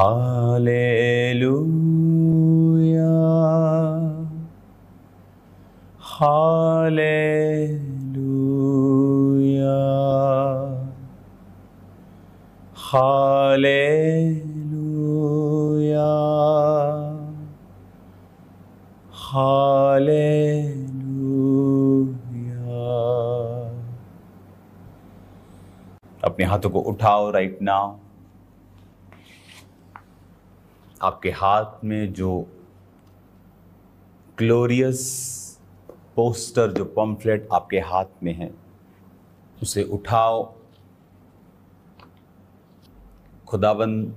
Hallelujah, hallelujah, hallelujah, hallelujah. अपने हाथों को उठाओ राइट नाउ। आपके हाथ में जो ग्लोरियस पोस्टर, जो पम्फलेट आपके हाथ में है, उसे उठाओ। खुदाबंद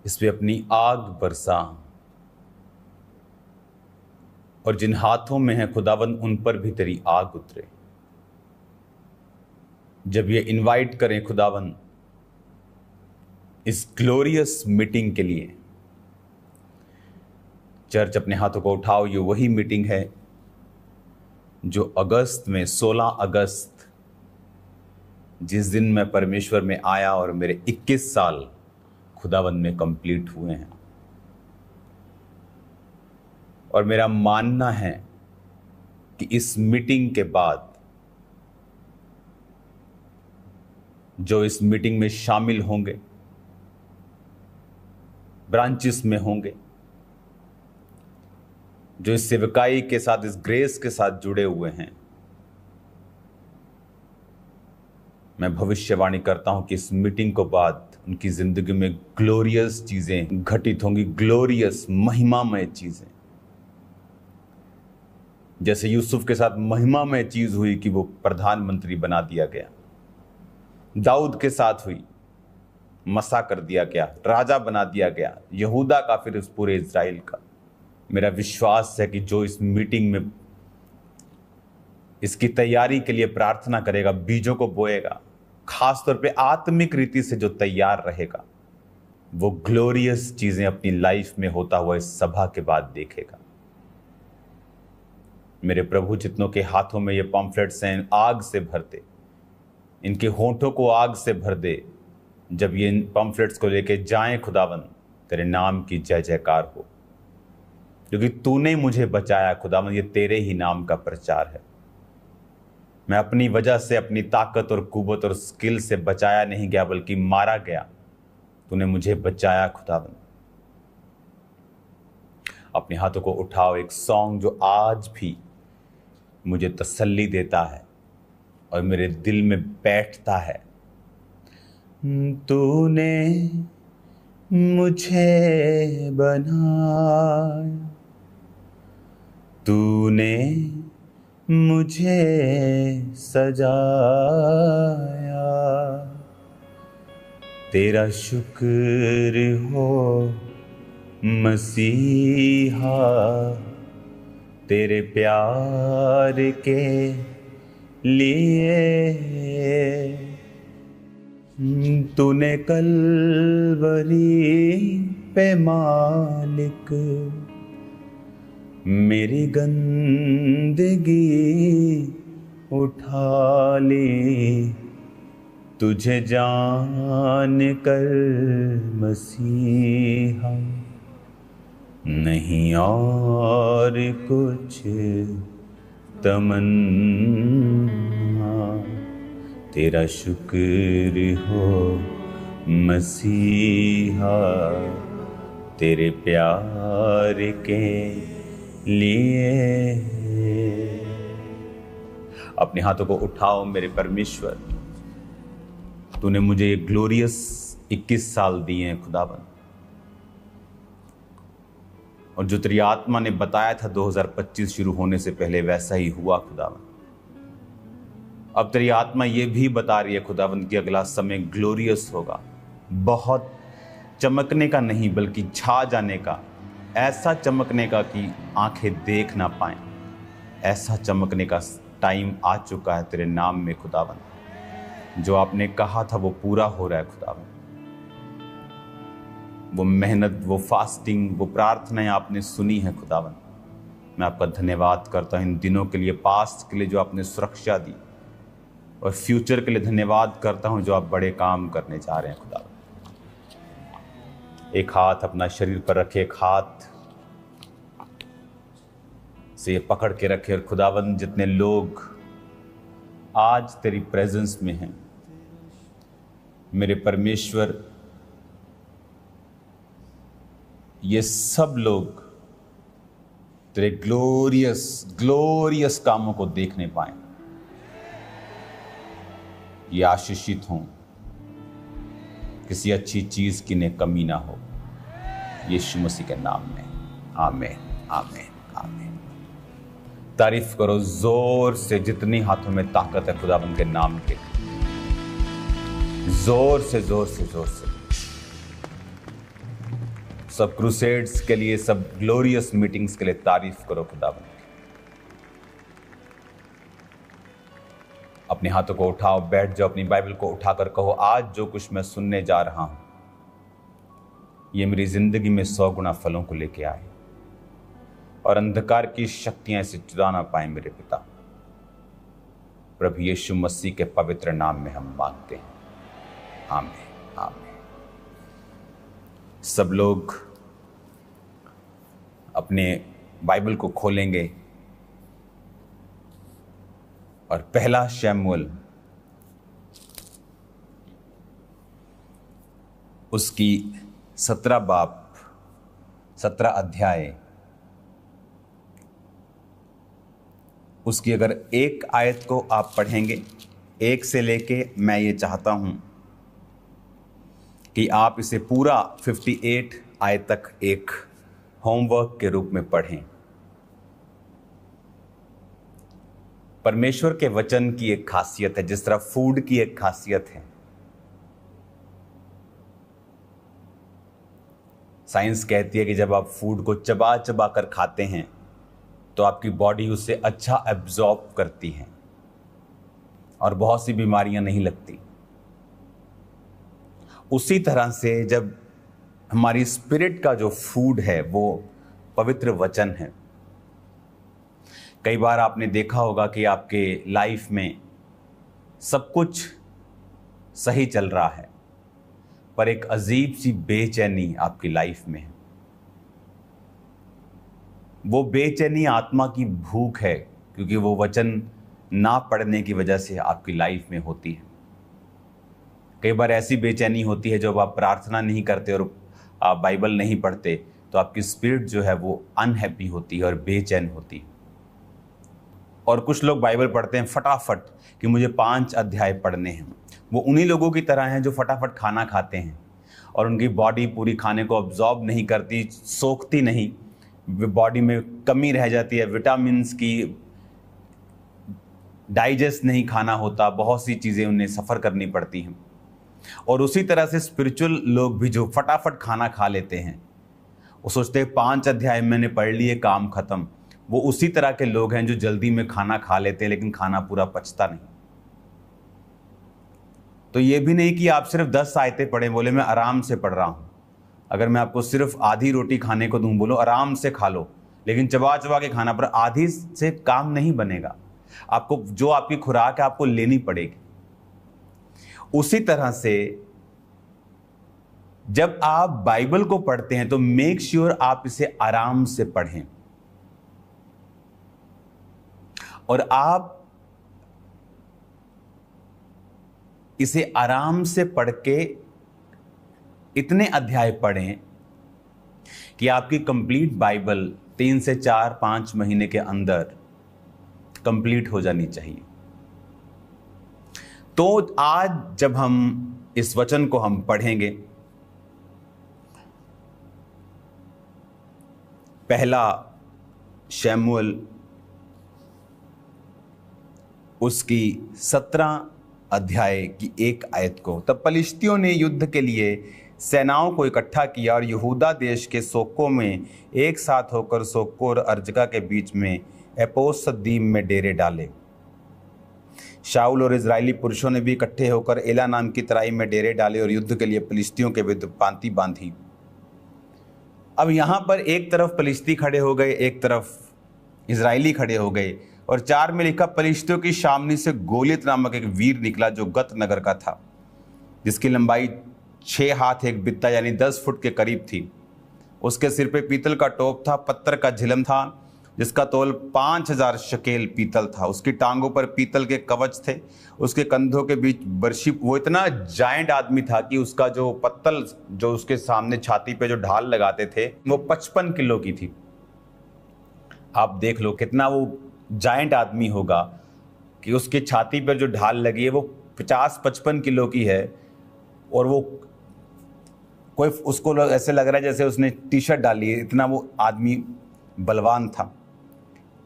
इस पे अपनी आग बरसा, और जिन हाथों में है खुदाबंद उन पर भी तेरी आग उतरे। जब ये इनवाइट करें खुदाबंद इस ग्लोरियस मीटिंग के लिए, चर्च अपने हाथों को उठाओ। ये वही मीटिंग है जो अगस्त में 16 अगस्त, जिस दिन मैं परमेश्वर में आया और मेरे 21 साल खुदाबंद में कंप्लीट हुए हैं। और मेरा मानना है कि इस मीटिंग के बाद जो इस मीटिंग में शामिल होंगे, ब्रांचेस में होंगे, जो इस सेवकाई के साथ, इस ग्रेस के साथ जुड़े हुए हैं, मैं भविष्यवाणी करता हूं कि इस मीटिंग को बाद उनकी जिंदगी में ग्लोरियस चीजें घटित होंगी, ग्लोरियस महिमामय चीजें। जैसे यूसुफ के साथ महिमामय चीज हुई कि वो प्रधानमंत्री बना दिया गया, दाऊद के साथ हुई, मसा कर दिया गया, राजा बना दिया गया, यहूदा का, फिर उस पूरे इज़राइल का। मेरा विश्वास है कि जो इस मीटिंग में इसकी तैयारी के लिए प्रार्थना करेगा, बीजों को बोएगा, खास तौर पे आत्मिक रीति से जो तैयार रहेगा, वो ग्लोरियस चीजें अपनी लाइफ में होता हुआ इस सभा के बाद देखेगा। मेरे प्रभु, जितनों के हाथों में ये पम्फलेट्स हैं, आग से भर दे, इनके होठों को आग से भर दे। जब ये इन पम्फलेट्स को लेके जाएं खुदावन, तेरे नाम की जय जयकार हो, क्योंकि तूने मुझे बचाया खुदावन। ये तेरे ही नाम का प्रचार है। मैं अपनी वजह से, अपनी ताकत और कुव्वत और स्किल से बचाया नहीं गया, बल्कि मारा गया। तूने मुझे बचाया खुदावन। अपने हाथों को उठाओ। एक सॉन्ग जो आज भी मुझे तसल्ली देता है और मेरे दिल में बैठता है। तूने मुझे बनाया, तूने मुझे सजाया, तेरा शुक्र हो मसीहा, तेरे प्यार के लिए। तूने कलवरी पे मालिक मेरी गंदगी उठा ली, तुझे जान कर मसीहा, नहीं और कुछ तमन्ना, तेरा शुक्र हो मसीहा, तेरे प्यार के लिए। अपने हाथों को उठाओ। मेरे परमेश्वर, तूने मुझे ये ग्लोरियस 21 साल दिए हैं खुदावन, और जो तेरी आत्मा ने बताया था 2025 शुरू होने से पहले, वैसा ही हुआ खुदावन। अब तेरी आत्मा ये भी बता रही है खुदावन कि अगला समय ग्लोरियस होगा, बहुत चमकने का नहीं बल्कि छा जाने का, ऐसा चमकने का कि आंखें देख ना पाएं, ऐसा चमकने का टाइम आ चुका है तेरे नाम में खुदावन। जो आपने कहा था वो पूरा हो रहा है खुदावन। वो मेहनत, वो फास्टिंग, वो प्रार्थनाएं आपने सुनी है खुदावन। मैं आपका धन्यवाद करता हूं इन दिनों के लिए, पास्ट के लिए जो आपने सुरक्षा दी, और फ्यूचर के लिए धन्यवाद करता हूं जो आप बड़े काम करने जा रहे हैं खुदावन। एक हाथ अपना शरीर पर रखे, एक हाथ से ये पकड़ के रखे। और खुदावंद जितने लोग आज तेरी प्रेजेंस में हैं, मेरे परमेश्वर, ये सब लोग तेरे ग्लोरियस कामों को देखने पाए, ये आशीषित हों, किसी अच्छी चीज की ने कमी ना हो, यीशु मसीह के नाम में। आमीन, आमीन, आमीन। तारीफ करो जोर से, जितनी हाथों में ताकत है खुदावंद के नाम के, जोर से जोर से जोर से। सब क्रूसेड्स के लिए, सब ग्लोरियस मीटिंग्स के लिए तारीफ करो खुदावंद। अपने हाथों को उठाओ, बैठ जाओ, अपनी बाइबल को उठाकर कहो, आज जो कुछ मैं सुनने जा रहा हूं, ये मेरी जिंदगी में 100 गुना फलों को लेके आए और अंधकार की शक्तियां इसे चुरा ना पाए मेरे पिता। प्रभु यीशु मसीह के पवित्र नाम में हम मांगते हैं, आमीन, आमीन। सब लोग अपने बाइबल को खोलेंगे और पहला शमूएल उसकी 17 अध्याय, उसकी अगर एक आयत को आप पढ़ेंगे, एक से लेके, मैं ये चाहता हूं कि आप इसे पूरा 58 आयत तक एक होमवर्क के रूप में पढ़ें। परमेश्वर के वचन की एक खासियत है, जिस तरह फूड की एक खासियत है। साइंस कहती है कि जब आप फूड को चबा चबा कर खाते हैं तो आपकी बॉडी उसे अच्छा एब्जॉर्ब करती है और बहुत सी बीमारियां नहीं लगती। उसी तरह से जब हमारी स्पिरिट का जो फूड है वो पवित्र वचन है। कई बार आपने देखा होगा कि आपके लाइफ में सब कुछ सही चल रहा है, पर एक अजीब सी बेचैनी आपकी लाइफ में है। वो बेचैनी आत्मा की भूख है, क्योंकि वो वचन ना पढ़ने की वजह से आपकी लाइफ में होती है। कई बार ऐसी बेचैनी होती है जब आप प्रार्थना नहीं करते और आप बाइबल नहीं पढ़ते, तो आपकी स्पिरिट जो है वो अनहैप्पी होती है और बेचैन होती है। और कुछ लोग बाइबल पढ़ते हैं फटाफट कि मुझे 5 अध्याय पढ़ने हैं। वो उन्हीं लोगों की तरह हैं जो फटाफट खाना खाते हैं और उनकी बॉडी पूरी खाने को अब्जॉर्ब नहीं करती, सोखती नहीं, बॉडी में कमी रह जाती है, विटामिन्स की डाइजेस्ट नहीं खाना होता, बहुत सी चीज़ें उन्हें सफ़र करनी पड़ती हैं। और उसी तरह से स्पिरिचुअल लोग भी जो फटाफट खाना खा लेते हैं, वो सोचते हैं 5 अध्याय मैंने पढ़ लिए, काम खत्म। वो उसी तरह के लोग हैं जो जल्दी में खाना खा लेते हैं लेकिन खाना पूरा पचता नहीं। तो ये भी नहीं कि आप सिर्फ 10 आयतें पढ़ें, बोले मैं आराम से पढ़ रहा हूं। अगर मैं आपको सिर्फ आधी रोटी खाने को दूं, बोलो आराम से खा लो, लेकिन चबा चबा के खाना, पर आधी से काम नहीं बनेगा। आपको जो आपकी खुराक है आपको लेनी पड़ेगी। उसी तरह से जब आप बाइबल को पढ़ते हैं तो मेक श्योर आप इसे आराम से पढ़ें, और आप इसे आराम से पढ़ के इतने अध्याय पढ़ें कि आपकी कंप्लीट बाइबल 3 से 4-5 महीने के अंदर कंप्लीट हो जानी चाहिए। तो आज जब हम इस वचन को हम पढ़ेंगे, पहला शमूएल उसकी 17 अध्याय की एक आयत को। तब पलिश्तियों ने युद्ध के लिए सेनाओं को इकट्ठा किया और यहूदा देश के सोको में एक साथ होकर सोको और अर्जका के बीच में एपोसद्दीम में डेरे डाले। शाऊल और इजरायली पुरुषों ने भी इकट्ठे होकर एला नाम की तराई में डेरे डाले और युद्ध के लिए पलिश्तियों के विरुद्ध पांति बांधी। अब यहां पर एक तरफ पलिश्ती खड़े हो गए, एक तरफ इजरायली खड़े हो गए, और 4 में लिखा पलिश्तियों की सामने से गोलियत नामक एक वीर निकला जो गत नगर का था, जिसकी लंबाई 6 हाथ 1 बित्ता यानी 10 फुट के करीब थी। उसके सिर पे पीतल का टोप था, पत्थर का झिलम था जिसका तोल 5000 शकेल पीतल था। उसकी टांगों पर पीतल के कवच थे, उसके कंधों के बीच बर्शी। वो इतना जायंट आदमी था कि उसका जो पत्तल जो उसके सामने छाती पे जो ढाल लगाते थे वो 55 किलो की थी। आप देख लो कितना वो जायंट आदमी होगा कि उसकी छाती पर जो ढाल लगी है वो 50-55 किलो की है, और वो कोई उसको ऐसे लग रहा है जैसे उसने टी शर्ट डाली है, इतना वो आदमी बलवान था।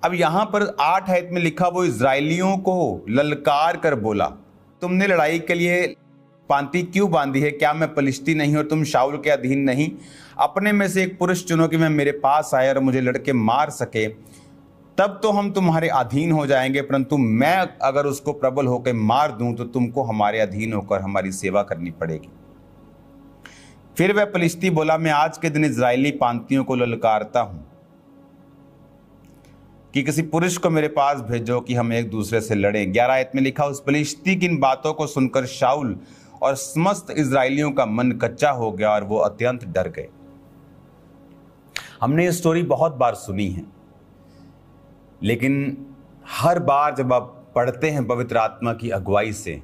अब यहां पर 8 आयत में लिखा, वो इजराइलियों को ललकार कर बोला, तुमने लड़ाई के लिए पांति क्यों बांधी है? क्या मैं पलिश्ती नहीं और तुम शाऊल के अधीन नहीं? अपने में से एक पुरुष चुनो कि मैं मेरे पास आए और मुझे लड़के मार सके, तब तो हम तुम्हारे अधीन हो जाएंगे, परंतु मैं अगर उसको प्रबल होकर मार दूं तो तुमको हमारे अधीन होकर हमारी सेवा करनी पड़ेगी। फिर वह पलिश्ती बोला, मैं आज के दिन इजरायली पांतियों को ललकारता हूं कि किसी पुरुष को मेरे पास भेजो कि हम एक दूसरे से लड़ें। 11 आयत में लिखा, उस पलिश्ती की इन बातों को सुनकर शाऊल और समस्त इजरायलियों का मन कच्चा हो गया और वो अत्यंत डर गए। हमने ये स्टोरी बहुत बार सुनी है, लेकिन हर बार जब आप पढ़ते हैं पवित्र आत्मा की अगुवाई से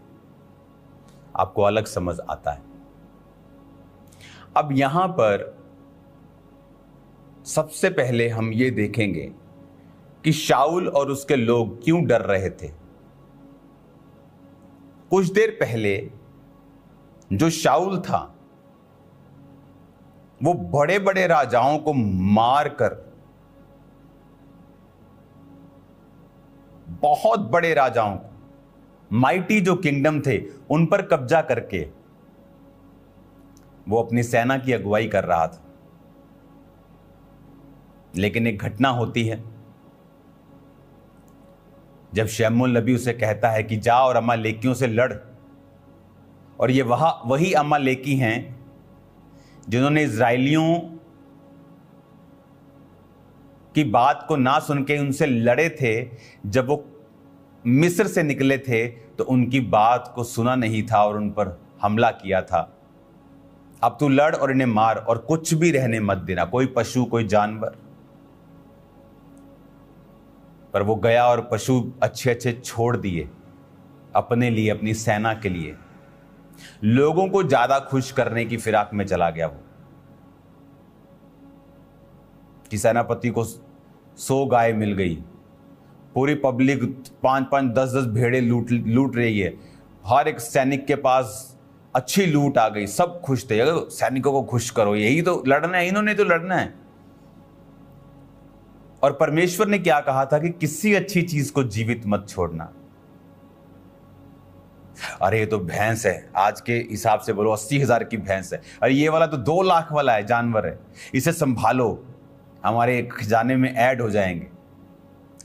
आपको अलग समझ आता है। अब यहां पर सबसे पहले हम ये देखेंगे कि शाऊल और उसके लोग क्यों डर रहे थे। कुछ देर पहले जो शाऊल था वो बड़े बड़े राजाओं को मारकर, बहुत बड़े राजाओं को, माइटी जो किंगडम थे उन पर कब्जा करके वो अपनी सेना की अगुवाई कर रहा था। लेकिन एक घटना होती है जब शमूएल नबी उसे कहता है कि जा और अमालेकियों से लड़, और ये वही अमालेकी हैं जिन्होंने इजराइलियों की बात को ना सुन के उनसे लड़े थे। जब वो मिस्र से निकले थे तो उनकी बात को सुना नहीं था और उन पर हमला किया था। अब तू लड़ और इन्हें मार और कुछ भी रहने मत देना, कोई पशु कोई जानवर। पर वो गया और पशु अच्छे अच्छे छोड़ दिए अपने लिए, अपनी सेना के लिए। लोगों को ज्यादा खुश करने की फिराक में चला गया वो, कि सेनापति को 100 गाय मिल गई, पूरी पब्लिक 5-5 10-10 भेड़े लूट रही है, हर एक सैनिक के पास अच्छी लूट आ गई, सब खुश थे। अगर सैनिकों को खुश करो, यही तो लड़ना है, इन्होंने तो लड़ना है। और परमेश्वर ने क्या कहा था कि किसी अच्छी चीज को जीवित मत छोड़ना। अरे ये तो भैंस है, आज के हिसाब से बोलो 80,000 की भैंस है, अरे ये वाला तो 2 लाख वाला है, जानवर है, इसे संभालो, हमारे खजाने में ऐड हो जाएंगे,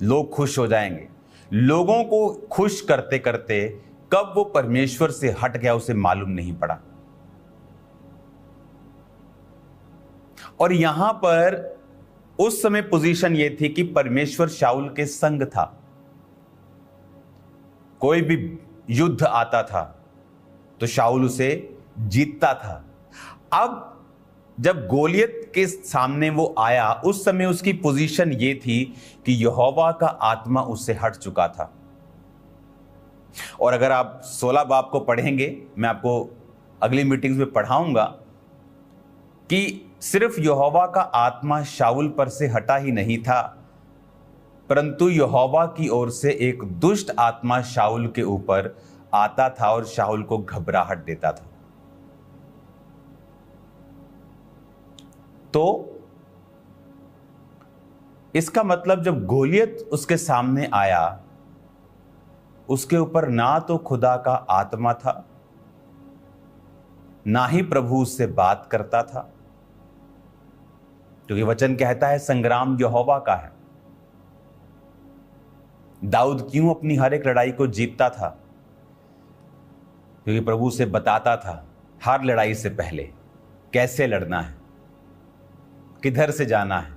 लोग खुश हो जाएंगे। लोगों को खुश करते करते कब वो परमेश्वर से हट गया उसे मालूम नहीं पड़ा। और यहां पर उस समय पोजीशन ये थी कि परमेश्वर शाऊल के संग था। कोई भी युद्ध आता था तो शाऊल उसे जीतता था। अब जब गोलियत के सामने वो आया, उस समय उसकी पोजीशन ये थी कि यहोवा का आत्मा उससे हट चुका था। और अगर आप 16 बाब को पढ़ेंगे, मैं आपको अगली मीटिंग्स में पढ़ाऊंगा कि सिर्फ यहोवा का आत्मा शाऊल पर से हटा ही नहीं था, परंतु यहोवा की ओर से एक दुष्ट आत्मा शाऊल के ऊपर आता था और शाऊल को घबराहट देता था। तो इसका मतलब जब गोलियत उसके सामने आया, उसके ऊपर ना तो खुदा का आत्मा था, ना ही प्रभु उससे बात करता था, क्योंकि वचन कहता है संग्राम यहोवा का है। दाऊद क्यों अपनी हर एक लड़ाई को जीतता था? क्योंकि प्रभु से बताता था हर लड़ाई से पहले कैसे लड़ना है, किधर से जाना है,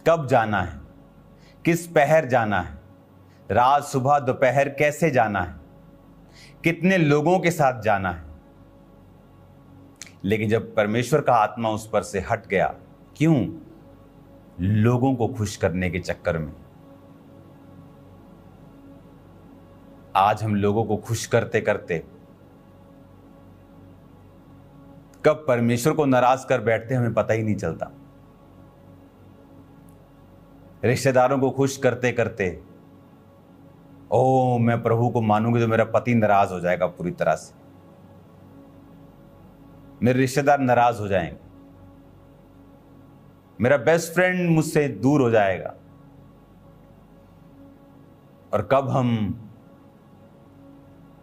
कब जाना है, किस पहर जाना है, रात सुबह दोपहर कैसे जाना है, कितने लोगों के साथ जाना है। लेकिन जब परमेश्वर का आत्मा उस पर से हट गया, क्यों? लोगों को खुश करने के चक्कर में। आज हम लोगों को खुश करते करते कब परमेश्वर को नाराज कर बैठते हमें पता ही नहीं चलता। रिश्तेदारों को खुश करते करते, ओ मैं प्रभु को मानूंगी तो मेरा पति नाराज हो जाएगा पूरी तरह से, मेरे रिश्तेदार नाराज हो जाएंगे, मेरा बेस्ट फ्रेंड मुझसे दूर हो जाएगा। और कब हम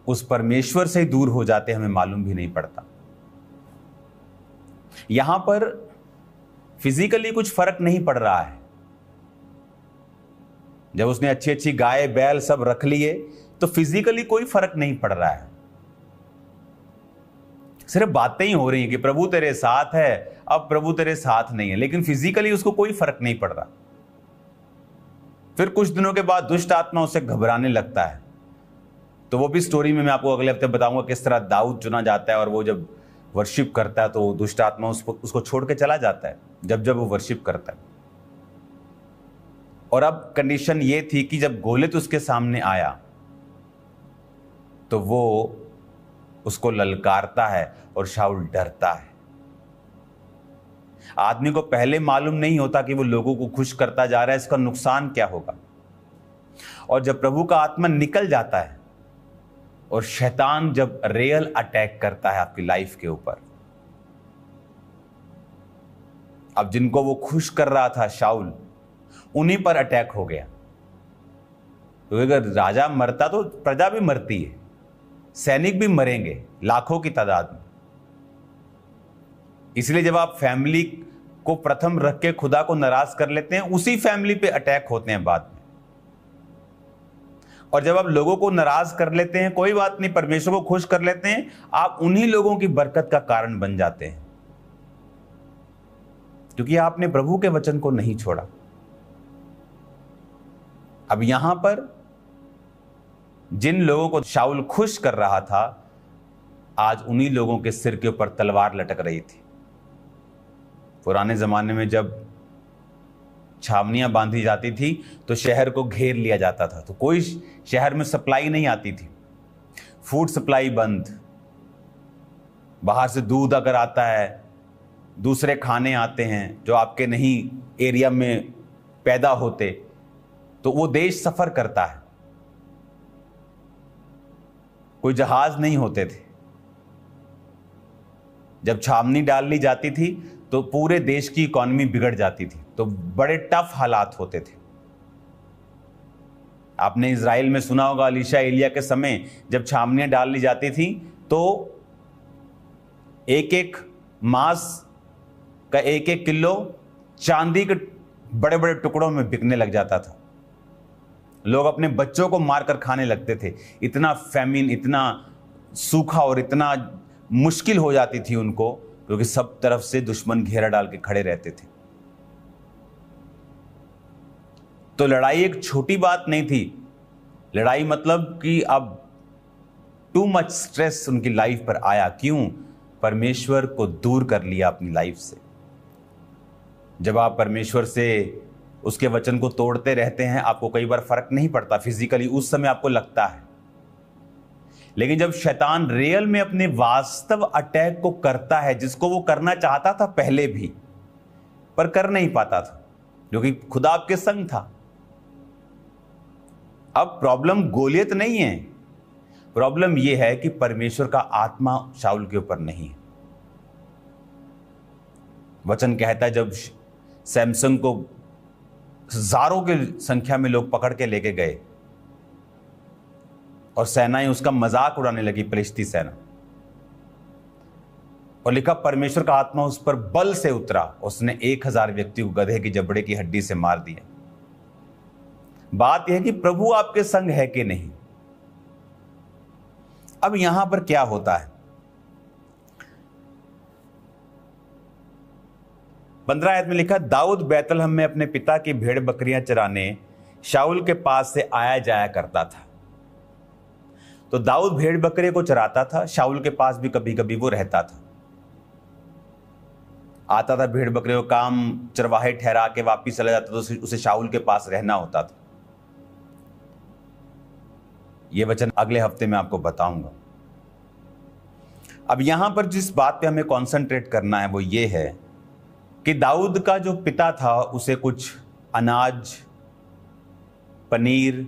उस परमेश्वर से दूर हो जाते हमें मालूम भी नहीं पड़ता। यहां पर फिजिकली कुछ फर्क नहीं पड़ रहा है। जब उसने अच्छी अच्छी गाय बैल सब रख लिए तो फिजिकली कोई फर्क नहीं पड़ रहा है, सिर्फ बातें ही हो रही हैं कि प्रभु तेरे साथ है, अब प्रभु तेरे साथ नहीं है, लेकिन फिजिकली उसको कोई फर्क नहीं पड़ रहा। फिर कुछ दिनों के बाद दुष्ट आत्मा उसे घबराने लगता है। तो वो भी स्टोरी में मैं आपको अगले हफ्ते बताऊंगा किस तरह दाऊद चुना जाता है, और वो जब वर्शिप करता है तो दुष्ट आत्मा उसको छोड़ के चला जाता है जब जब वो वर्शिप करता है। और अब कंडीशन ये थी कि जब गोलियत उसके सामने आया तो वो उसको ललकारता है और शाऊल डरता है। आदमी को पहले मालूम नहीं होता कि वो लोगों को खुश करता जा रहा है, इसका नुकसान क्या होगा। और जब प्रभु का आत्मा निकल जाता है और शैतान जब रियल अटैक करता है आपकी लाइफ के ऊपर, अब जिनको वो खुश कर रहा था शाऊल, उन्हीं पर अटैक हो गया। तो अगर राजा मरता तो प्रजा भी मरती है, सैनिक भी मरेंगे लाखों की तादाद में। इसलिए जब आप फैमिली को प्रथम रख के खुदा को नाराज कर लेते हैं, उसी फैमिली पे अटैक होते हैं बाद में। और जब आप लोगों को नाराज कर लेते हैं, कोई बात नहीं, परमेश्वर को खुश कर लेते हैं, आप उन्हीं लोगों की बरकत का कारण बन जाते हैं, क्योंकि आपने प्रभु के वचन को नहीं छोड़ा। अब यहां पर जिन लोगों को शाऊल खुश कर रहा था, आज उन्हीं लोगों के सिर के ऊपर तलवार लटक रही थी। पुराने जमाने में जब छावनियां बांधी जाती थी तो शहर को घेर लिया जाता था, तो कोई शहर में सप्लाई नहीं आती थी, फूड सप्लाई बंद, बाहर से दूध अगर आता है, दूसरे खाने आते हैं जो आपके नहीं एरिया में पैदा होते, तो वो देश सफर करता है। कोई जहाज नहीं होते थे। जब छावनी डाल ली जाती थी तो पूरे देश की इकोनॉमी बिगड़ जाती थी, तो बड़े टफ हालात होते थे। आपने इजराइल में सुना होगा, एलीशा एलिया के समय जब छावनियां डाल ली जाती थी तो एक एक मांस का एक एक किलो चांदी के बड़े बड़े टुकड़ों में बिकने लग जाता था। लोग अपने बच्चों को मारकर खाने लगते थे। इतना फैमिन, इतना सूखा और इतना मुश्किल हो जाती थी उनको, क्योंकि सब तरफ से दुश्मन घेरा डाल के खड़े रहते थे। तो लड़ाई एक छोटी बात नहीं थी। लड़ाई मतलब कि अब टू मच स्ट्रेस उनकी लाइफ पर आया। क्यों? परमेश्वर को दूर कर लिया अपनी लाइफ से। जब आप परमेश्वर से उसके वचन को तोड़ते रहते हैं, आपको कई बार फर्क नहीं पड़ता फिजिकली, उस समय आपको लगता है। लेकिन जब शैतान रियल में अपने वास्तव अटैक को करता है, जिसको वो करना चाहता था पहले भी पर कर नहीं पाता था, क्योंकि खुदा आपके संग था। अब प्रॉब्लम गोलियत नहीं है, प्रॉब्लम यह है कि परमेश्वर का आत्मा शाऊल के ऊपर नहीं है। वचन कहता है जब सैमसन को हजारों की संख्या में लोग पकड़ के लेके गए और सेनाएं उसका मजाक उड़ाने लगी, फिलिस्ती सेना, और लिखा परमेश्वर का आत्मा उस पर बल से उतरा, उसने 1000 व्यक्ति को गधे की जबड़े की हड्डी से मार दिया। बात यह है कि प्रभु आपके संग है कि नहीं। अब यहां पर क्या होता है, 15 आयत में लिखा, दाऊद बैतलहम में अपने पिता की भेड़ बकरियां चराने शाऊल के पास से आया जाया करता था। तो दाऊद भेड़ बकरे को चराता था, शाऊल के पास भी कभी कभी वो रहता था। आता था भेड़ बकरियों का काम चरवाहे ठहरा के वापिस चला जाता, तो उसे शाऊल के पास रहना होता था। यह वचन अगले हफ्ते में आपको बताऊंगा। अब यहां पर जिस बात पे हमें कंसंट्रेट करना है वो ये है कि दाऊद का जो पिता था उसे कुछ अनाज, पनीर,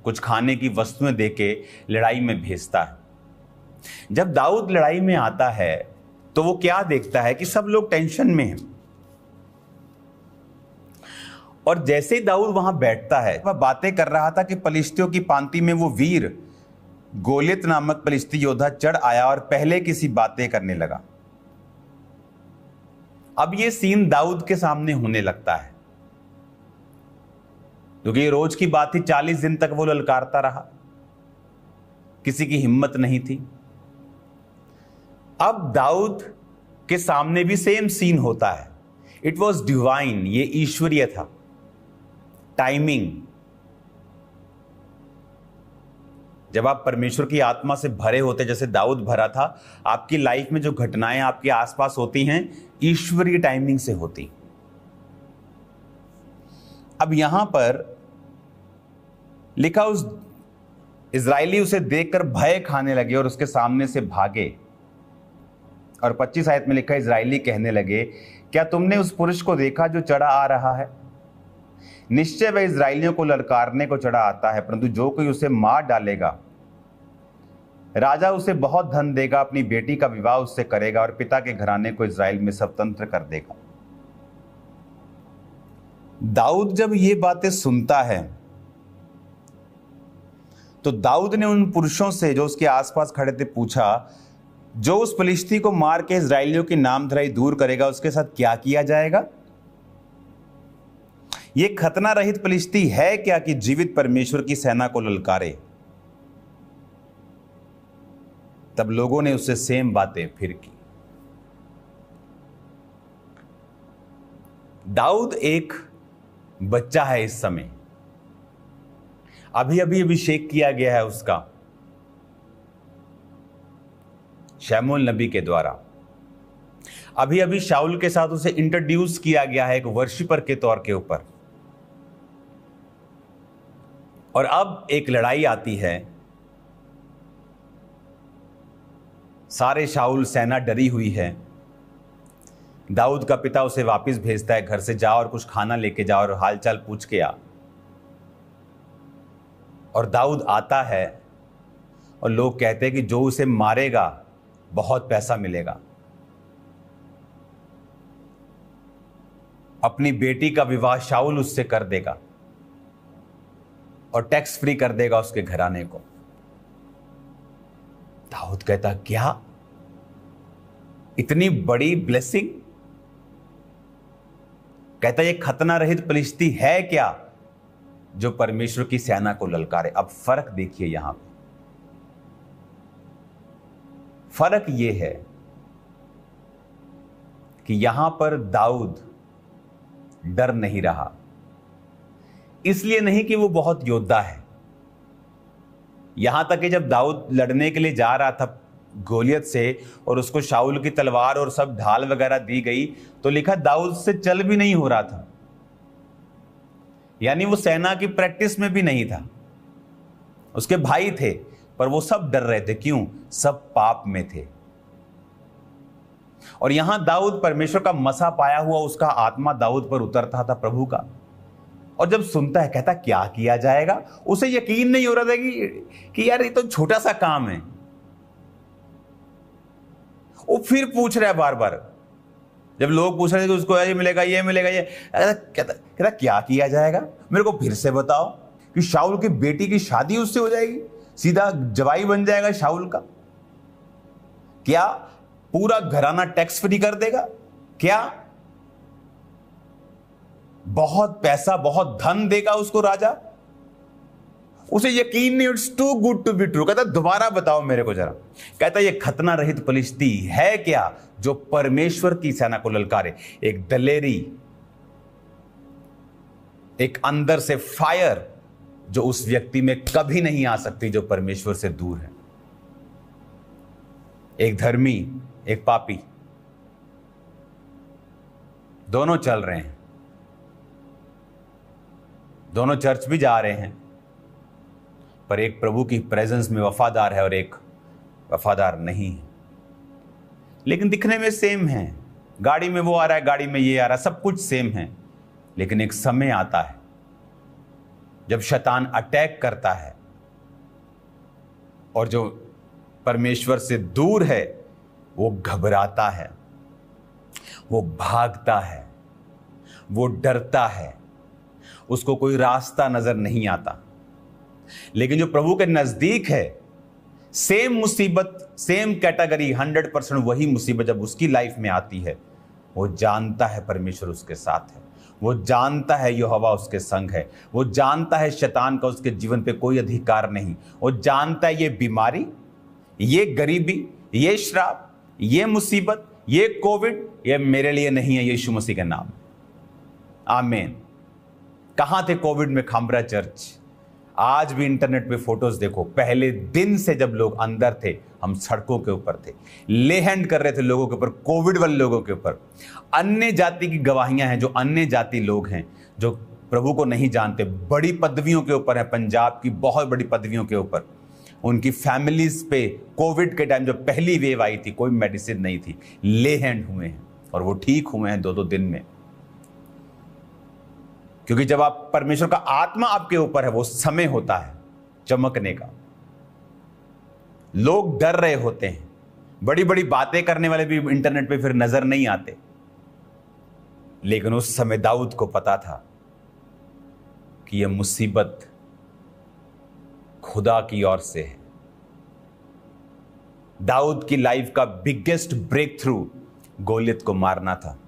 कुछ खाने की वस्तुएं देके लड़ाई में भेजता है। जब दाऊद लड़ाई में आता है तो वो क्या देखता है कि सब लोग टेंशन में हैं, और जैसे ही दाऊद वहां बैठता है, वह बातें कर रहा था कि फलिश्तियों की पांति में वो वीर गोलियत नामक फलिश्ती योद्धा चढ़ आया और पहले किसी बातें करने लगा। अब ये सीन दाऊद के सामने होने लगता है, क्योंकि ये रोज की बात थी। 40 दिन तक वो ललकारता रहा, किसी की हिम्मत नहीं थी। अब दाऊद के सामने भी सेम सीन होता है। इट वॉज डिवाइन, ये ईश्वरीय था, टाइमिंग। जब आप परमेश्वर की आत्मा से भरे होते, जैसे दाऊद भरा था, आपकी लाइफ में जो घटनाएं आपके आसपास होती हैं ईश्वरीय टाइमिंग से होती। अब यहां पर लिखा, उस इजरायली उसे देखकर भय खाने लगे और उसके सामने से भागे। और 25 आयत में लिखा, इजरायली कहने लगे, क्या तुमने उस पुरुष को देखा जो चढ़ा आ रहा है? निश्चय वह इजरायलियों को ललकारने को चढ़ा आता है, परंतु जो कोई उसे मार डालेगा, राजा उसे बहुत धन देगा, अपनी बेटी का विवाह उससे करेगा और पिता के घराने को इजराइल में स्वतंत्र कर देगा। दाऊद जब ये बातें सुनता है तो दाऊद ने उन पुरुषों से जो उसके आसपास खड़े थे पूछा, जो उस फलिश्ती को मार के इजराइलियों की नामधराई दूर करेगा उसके साथ क्या किया जाएगा? ये खतना रहित फलिश्ती है क्या कि जीवित परमेश्वर की सेना को ललकारे? तब लोगों ने उससे सेम बातें फिर की। दाऊद एक बच्चा है इस समय, अभी अभी अभिषेक किया गया है उसका शमूएल नबी के द्वारा। अभी अभी शाऊल के साथ उसे इंट्रोड्यूस किया गया है एक वर्शिपर के तौर के ऊपर। और अब एक लड़ाई आती है, सारे शाऊल सेना डरी हुई है। दाऊद का पिता उसे वापस भेजता है, घर से जा और कुछ खाना लेके जा और हालचाल पूछ के आ। और दाऊद आता है और लोग कहते हैं कि जो उसे मारेगा बहुत पैसा मिलेगा, अपनी बेटी का विवाह शाऊल उससे कर देगा और टैक्स फ्री कर देगा उसके घराने को। दाऊद कहता, क्या इतनी बड़ी ब्लेसिंग? कहता, ये खतना रहित फलिश्ती है क्या जो परमेश्वर की सेना को ललकारे? अब फर्क देखिए, यहां पे फर्क यह है कि यहां पर दाऊद डर नहीं रहा। इसलिए नहीं कि वो बहुत योद्धा है, यहां तक कि जब दाऊद लड़ने के लिए जा रहा था गोलियत से और उसको शाऊल की तलवार और सब ढाल वगैरह दी गई, तो लिखा दाऊद से चल भी नहीं हो रहा था। यानी वो सेना की प्रैक्टिस में भी नहीं था। उसके भाई थे पर वो सब डर रहे थे। क्यों? सब पाप में थे। और यहां दाऊद परमेश्वर का मसा पाया हुआ, उसका आत्मा दाऊद पर उतरता था प्रभु का। और जब सुनता है कहता, क्या किया जाएगा? उसे यकीन नहीं हो रहा था कि यार ये तो छोटा सा काम है। वो फिर पूछ रहा है बार बार, जब लोग पूछ रहे थे कि उसको ये मिलेगा, ये मिलेगा, ये कहता क्या किया जाएगा? मेरे को फिर से बताओ कि शाऊल की बेटी की शादी उससे हो जाएगी, सीधा जवाई बन जाएगा शाऊल का? क्या पूरा घराना टैक्स फ्री कर देगा? क्या बहुत पैसा, बहुत धन देगा उसको राजा? उसे यकीन नहीं, it's too good to be true. कहता दोबारा बताओ मेरे को जरा। कहता ये खतना रहित फलिश्ती है क्या जो परमेश्वर की सेना को ललकारे? एक दलेरी, एक अंदर से फायर जो उस व्यक्ति में कभी नहीं आ सकती, जो परमेश्वर से दूर है। एक धर्मी, एक पापी। दोनों चल रहे हैं, दोनों चर्च भी जा रहे हैं, पर एक प्रभु की प्रेजेंस में वफादार है और एक वफादार नहीं है। लेकिन दिखने में सेम है, गाड़ी में वो आ रहा है, गाड़ी में ये आ रहा है, सब कुछ सेम है। लेकिन एक समय आता है जब शैतान अटैक करता है और जो परमेश्वर से दूर है वो घबराता है, वो भागता है, वो डरता है, उसको कोई रास्ता नजर नहीं आता। लेकिन जो प्रभु के नजदीक है, सेम मुसीबत, सेम कैटेगरी, 100% वही मुसीबत जब उसकी लाइफ में आती है, वो जानता है परमेश्वर उसके साथ है, वो जानता है यहोवा उसके संग है, वो जानता है शैतान का उसके जीवन पे कोई अधिकार नहीं, वो जानता है ये बीमारी, ये गरीबी, ये श्राप, ये मुसीबत, ये कोविड, ये मेरे लिए नहीं है, यीशु मसीह के नाम। आमीन। कहां थे कोविड में खामरा चर्च? आज भी इंटरनेट पे फोटोज देखो, पहले दिन से जब लोग अंदर थे, हम सड़कों के ऊपर थे, ले हैंड कर रहे थे लोगों के ऊपर, कोविड वाले लोगों के ऊपर। अन्य जाति की गवाहियां हैं, जो अन्य जाति लोग हैं जो प्रभु को नहीं जानते, बड़ी पदवियों के ऊपर है, पंजाब की बहुत बड़ी पदवियों के ऊपर, उनकी फैमिलीज पे कोविड के टाइम जब पहली वेव आई थी, कोई मेडिसिन नहीं थी, ले हैंड हुए हैं और वो ठीक हुए हैं 2-2 दिन में। क्योंकि जब आप परमेश्वर का आत्मा आपके ऊपर है, वो समय होता है चमकने का। लोग डर रहे होते हैं, बड़ी बड़ी बातें करने वाले भी इंटरनेट पे फिर नजर नहीं आते। लेकिन उस समय दाऊद को पता था कि यह मुसीबत खुदा की ओर से है। दाऊद की लाइफ का बिगेस्ट ब्रेक थ्रू गोलियत को मारना था।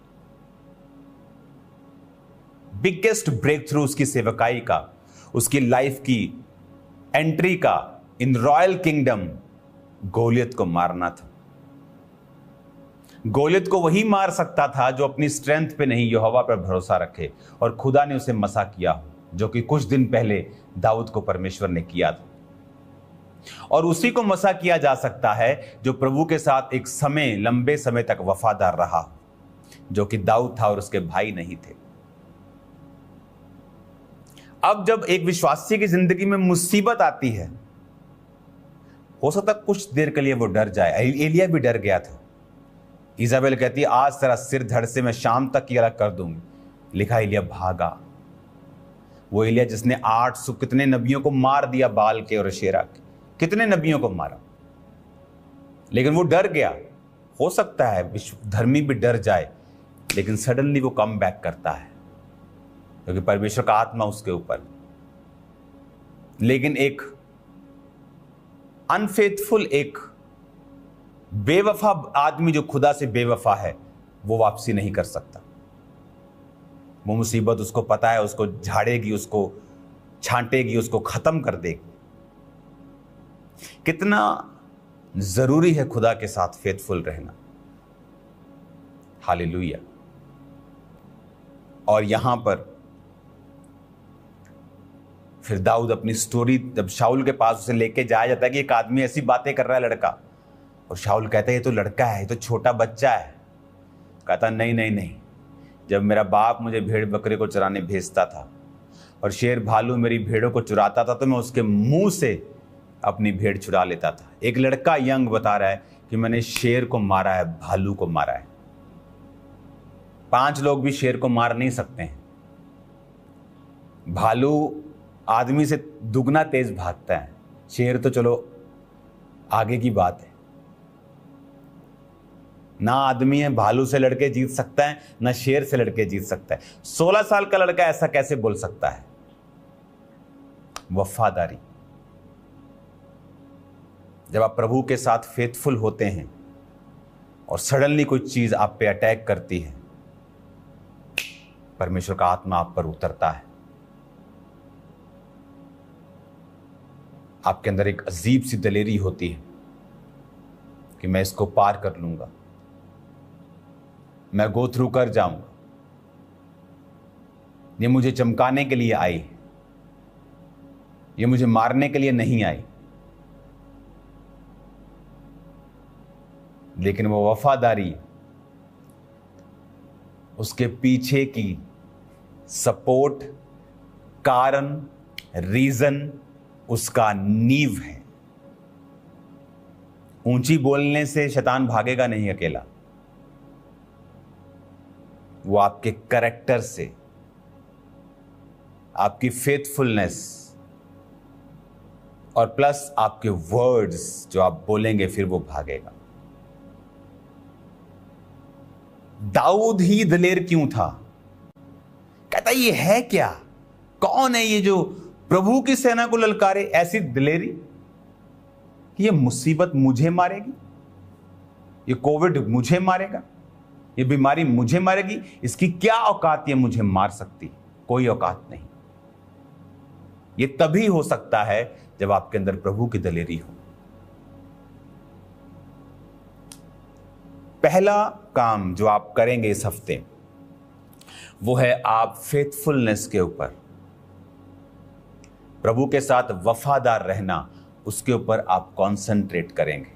बिगेस्ट ब्रेक थ्रू उसकी सेवकाई का, उसकी लाइफ की एंट्री का इन रॉयल किंगडम, गोलियत को मारना था। गोलियत को वही मार सकता था जो अपनी स्ट्रेंथ पे नहीं, यहोवा पर भरोसा रखे, और खुदा ने उसे मसा किया हो, जो कि कुछ दिन पहले दाऊद को परमेश्वर ने किया था। और उसी को मसा किया जा सकता है जो प्रभु के साथ एक समय, लंबे समय तक वफादार रहा, जो कि दाऊद था और उसके भाई नहीं थे। अब जब एक विश्वासी की जिंदगी में मुसीबत आती है, हो सकता कुछ देर के लिए वो डर जाए। एलिया भी डर गया था। इजाबेल कहती है, आज तेरा सिर धड़ से मैं शाम तक की अलग कर दूंगी। लिखा एलिया भागा। वो एलिया जिसने 800 कितने नबियों को मार दिया, बाल के और अशेरा के, कितने नबियों को मारा, लेकिन वो डर गया। हो सकता है धर्मी भी डर जाए, लेकिन सडनली वो कम बैक करता है, क्योंकि परमेश्वर का आत्मा उसके ऊपर। लेकिन एक अनफेथफुल, एक बेवफा आदमी जो खुदा से बेवफा है, वो वापसी नहीं कर सकता। वो मुसीबत उसको पता है, उसको झाड़ेगी, उसको छांटेगी, उसको खत्म कर देगी। कितना जरूरी है खुदा के साथ फेथफुल रहना। हालेलुया। और यहां पर फिर दाऊद अपनी स्टोरी, जब शाऊल के पास उसे लेके जाया जाता है कि एक आदमी ऐसी बातें कर रहा है, लड़का, और शाऊल कहता है ये तो लड़का है, ये तो छोटा बच्चा है। कहता नहीं नहीं नहीं, जब मेरा बाप मुझे भेड़ बकरे को चराने भेजता था और शेर भालू मेरी भेड़ों को चुराता था, तो मैं उसके मुंह से अपनी भेड़ चुरा लेता था। एक लड़का यंग बता रहा है कि मैंने शेर को मारा है, भालू को मारा है। 5 लोग भी शेर को मार नहीं सकते हैं। भालू आदमी से दुगना तेज भागता है, शेर तो चलो आगे की बात है। ना आदमी है भालू से लड़के जीत सकता है, ना शेर से लड़के जीत सकता है। 16 साल का लड़का ऐसा कैसे बोल सकता है? वफादारी। जब आप प्रभु के साथ फेथफुल होते हैं और सडनली कोई चीज आप पे अटैक करती है, परमेश्वर का आत्मा आप पर उतरता है। आपके अंदर एक अजीब सी दलेरी होती है कि मैं इसको पार कर लूंगा, मैं गो थ्रू कर जाऊंगा। ये मुझे चमकाने के लिए आई, ये मुझे मारने के लिए नहीं आई। लेकिन वो वफादारी उसके पीछे की सपोर्ट, कारण, रीजन उसका नींव है। ऊंची बोलने से शैतान भागेगा नहीं अकेला, वो आपके कैरेक्टर से, आपकी फेथफुलनेस और प्लस आपके वर्ड्स जो आप बोलेंगे फिर वो भागेगा। दाऊद ही दलेर क्यों था? कहता ये है क्या? कौन है ये जो प्रभु की सेना को ललकारे? ऐसी दलेरी, ये मुसीबत मुझे मारेगी, ये कोविड मुझे मारेगा, ये बीमारी मुझे मारेगी, इसकी क्या औकात, ये मुझे मार सकती? कोई औकात नहीं। ये तभी हो सकता है जब आपके अंदर प्रभु की दलेरी हो। पहला काम जो आप करेंगे इस हफ्ते वो है आप फेथफुलनेस के ऊपर, प्रभु के साथ वफादार रहना, उसके ऊपर आप कंसंट्रेट करेंगे।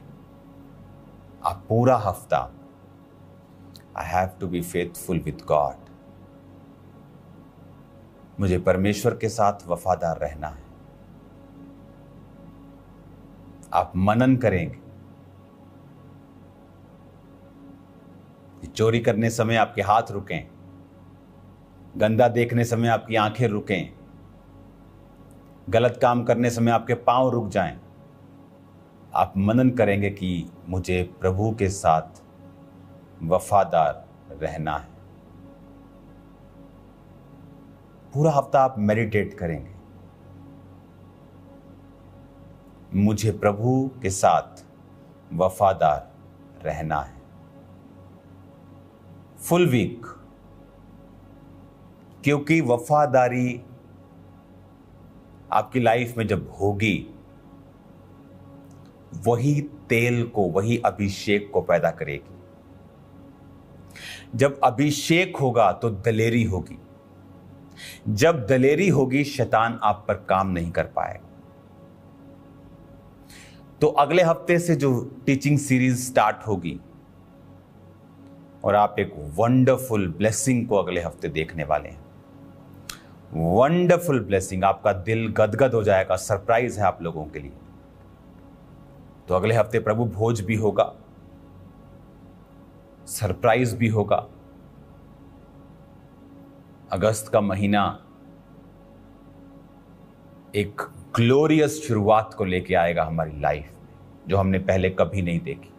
आप पूरा हफ्ता I have to be faithful with God, मुझे परमेश्वर के साथ वफादार रहना है। आप मनन करेंगे। चोरी करने समय आपके हाथ रुकें, गंदा देखने समय आपकी आंखें रुकें, गलत काम करने समय आपके पांव रुक जाएं। आप मनन करेंगे कि मुझे प्रभु के साथ वफादार रहना है। पूरा हफ्ता आप मेडिटेट करेंगे, मुझे प्रभु के साथ वफादार रहना है। फुल वीक, क्योंकि वफादारी आपकी लाइफ में जब होगी, वही तेल को, वही अभिषेक को पैदा करेगी। जब अभिषेक होगा तो दलेरी होगी, जब दलेरी होगी शैतान आप पर काम नहीं कर पाएगा। तो अगले हफ्ते से जो टीचिंग सीरीज स्टार्ट होगी और आप एक वंडरफुल ब्लेसिंग को अगले हफ्ते देखने वाले हैं। वंडरफुल ब्लेसिंग, आपका दिल गदगद हो जाएगा। सरप्राइज है आप लोगों के लिए। तो अगले हफ्ते प्रभु भोज भी होगा, सरप्राइज भी होगा। अगस्त का महीना एक ग्लोरियस शुरुआत को लेके आएगा हमारी लाइफ में, जो हमने पहले कभी नहीं देखी।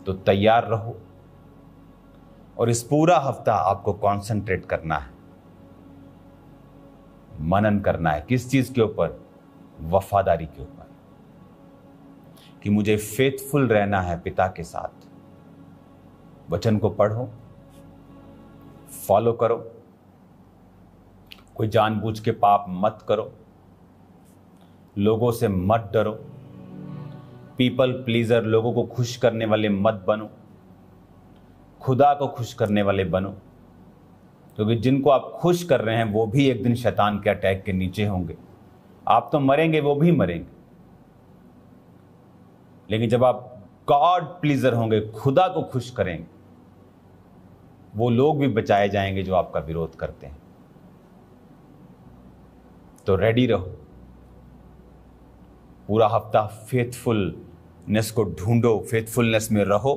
तो तैयार रहो और इस पूरा हफ्ता आपको कंसंट्रेट करना है, मनन करना है। किस चीज के ऊपर? वफादारी के ऊपर, कि मुझे फेथफुल रहना है पिता के साथ। वचन को पढ़ो, फॉलो करो, कोई जानबूझ के पाप मत करो, लोगों से मत डरो, पीपल प्लीजर, लोगों को खुश करने वाले मत बनो, खुदा को खुश करने वाले बनो। क्योंकि जिनको आप खुश कर रहे हैं वो भी एक दिन शैतान के अटैक के नीचे होंगे। आप तो मरेंगे, वो भी मरेंगे। लेकिन जब आप गॉड प्लीजर होंगे, खुदा को खुश करेंगे, वो लोग भी बचाए जाएंगे जो आपका विरोध करते हैं। तो रेडी रहो, पूरा हफ्ता फेथफुलनेस को ढूंढो, फेथफुलनेस में रहो,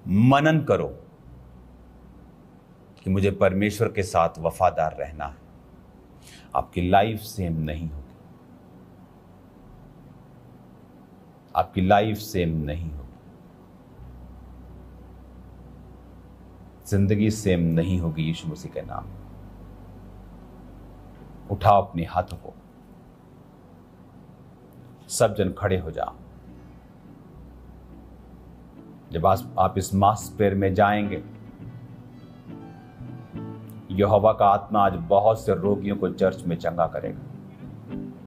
मनन करो कि मुझे परमेश्वर के साथ वफादार रहना है। आपकी लाइफ सेम नहीं होगी, आपकी लाइफ सेम नहीं होगी, जिंदगी सेम नहीं होगी यीशु मसीह के नाम। उठाओ अपने हाथों को, सब जन खड़े हो जाओ। जब आप इस मास प्रेयर में जाएंगे, यहोवा का आत्मा आज बहुत से रोगियों को चर्च में चंगा करेगा।